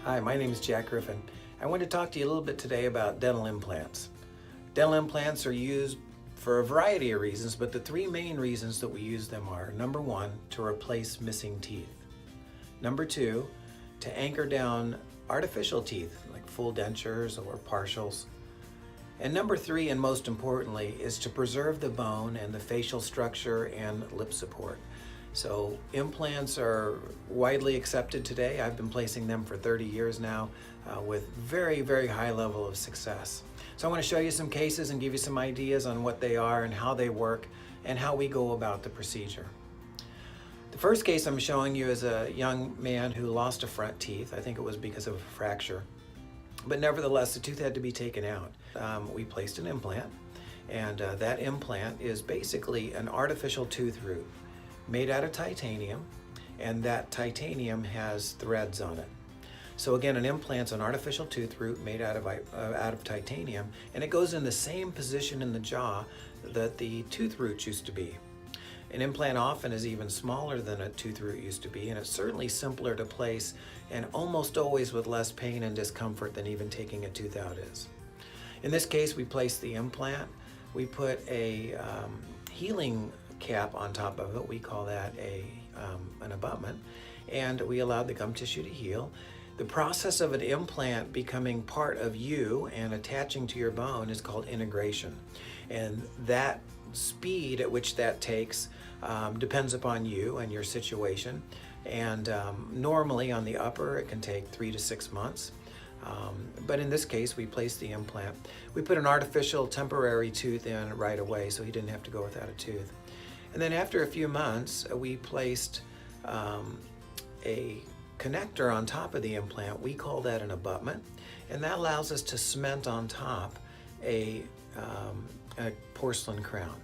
Hi, my name is Jack Griffin. I want to talk to you a little bit today about dental implants. Dental implants are used for a variety of reasons, but the three main reasons that we use them are: number one, to replace missing teeth; number two, to anchor down artificial teeth like full dentures or partials; and number three, and most importantly, is to preserve the bone and the facial structure and lip support. So implants are widely accepted today. I've been placing them for 30 years now with very, very high level of success. So I want to show you some cases and give you some ideas on what they are and how they work and how we go about the procedure. The first case I'm showing you is a young man who lost a front teeth. I think it was because of a fracture. But nevertheless, the tooth had to be taken out. We placed an implant, and that implant is basically an artificial tooth root made out of titanium, and that titanium has threads on it. So again, an implant's an artificial tooth root made out of titanium, and it goes in the same position in the jaw that the tooth roots used to be. An implant often is even smaller than a tooth root used to be, and it's certainly simpler to place and almost always with less pain and discomfort than even taking a tooth out is. In this case, we placed the implant. We put a healing cap on top of it. We call that an abutment, and we allowed the gum tissue to heal. The process of an implant becoming part of you and attaching to your bone is called integration, and that speed at which that takes depends upon you and your situation, and normally on the upper it can take 3 to 6 months. But in this case, we placed the implant. We put an artificial temporary tooth in right away, so he didn't have to go without a tooth. And then after a few months, we placed a connector on top of the implant. We call that an abutment, and that allows us to cement on top a porcelain crown.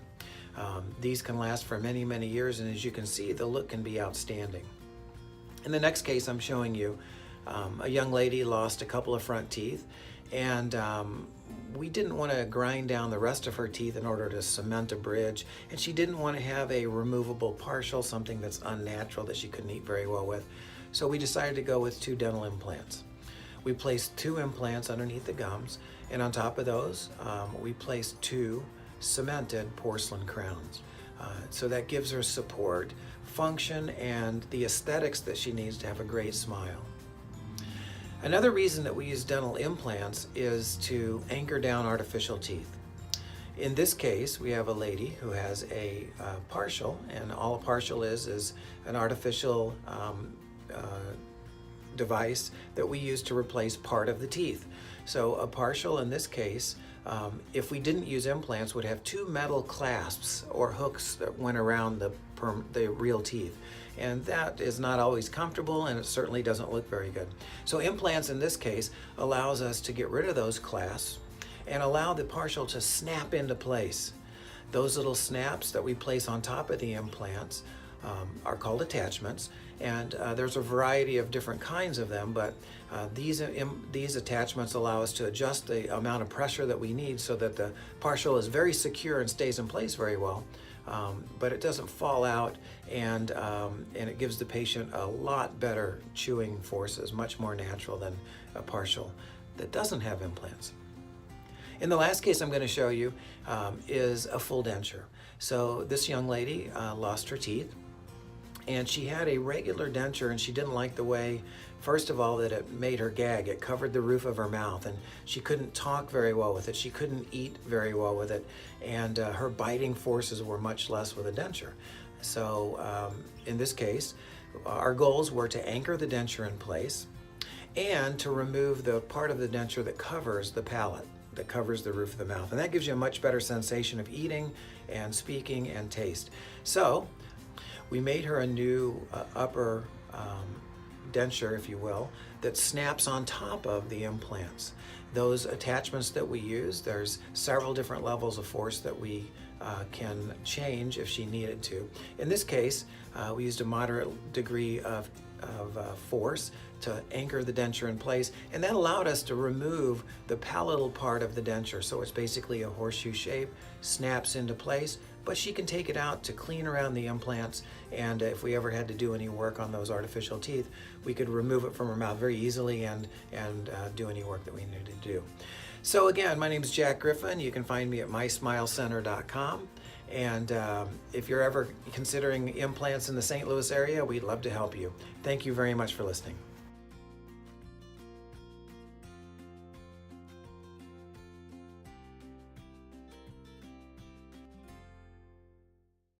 These can last for many, many years, and as you can see, the look can be outstanding. In the next case I'm showing you, a young lady lost a couple of front teeth, and we didn't want to grind down the rest of her teeth in order to cement a bridge, and she didn't want to have a removable partial, something that's unnatural that she couldn't eat very well with. So we decided to go with 2 dental implants. We placed 2 implants underneath the gums, and on top of those we placed 2 cemented porcelain crowns. So that gives her support, function, and the aesthetics that she needs to have a great smile. Another reason that we use dental implants is to anchor down artificial teeth. In this case, we have a lady who has a partial, and all a partial is an artificial device that we use to replace part of the teeth. So a partial in this case, if we didn't use implants, would have 2 metal clasps or hooks that went around the real teeth. And that is not always comfortable, and it certainly doesn't look very good. So implants in this case allows us to get rid of those clasps and allow the partial to snap into place. Those little snaps that we place on top of the implants are called attachments, and there's a variety of different kinds of them, but these attachments allow us to adjust the amount of pressure that we need so that the partial is very secure and stays in place very well, but it doesn't fall out, and it gives the patient a lot better chewing forces, much more natural than a partial that doesn't have implants. In the last case I'm going to show you is a full denture. So this young lady lost her teeth, and she had a regular denture, and she didn't like the way, first of all, that it made her gag. It covered the roof of her mouth, and she couldn't talk very well with it. She couldn't eat very well with it, and her biting forces were much less with a denture. So in this case, our goals were to anchor the denture in place and to remove the part of the denture that covers the palate, that covers the roof of the mouth, and that gives you a much better sensation of eating and speaking and taste. So we made her a new upper denture, if you will, that snaps on top of the implants. Those attachments that we use, there's several different levels of force that we can change if she needed to. In this case, we used a moderate degree of force to anchor the denture in place, and that allowed us to remove the palatal part of the denture. So it's basically a horseshoe shape, snaps into place, but she can take it out to clean around the implants, and if we ever had to do any work on those artificial teeth, we could remove it from her mouth very easily and do any work that we needed to do. So again, my name is Jack Griffin. You can find me at mysmilecenter.com. And if you're ever considering implants in the St. Louis area, we'd love to help you. Thank you very much for listening.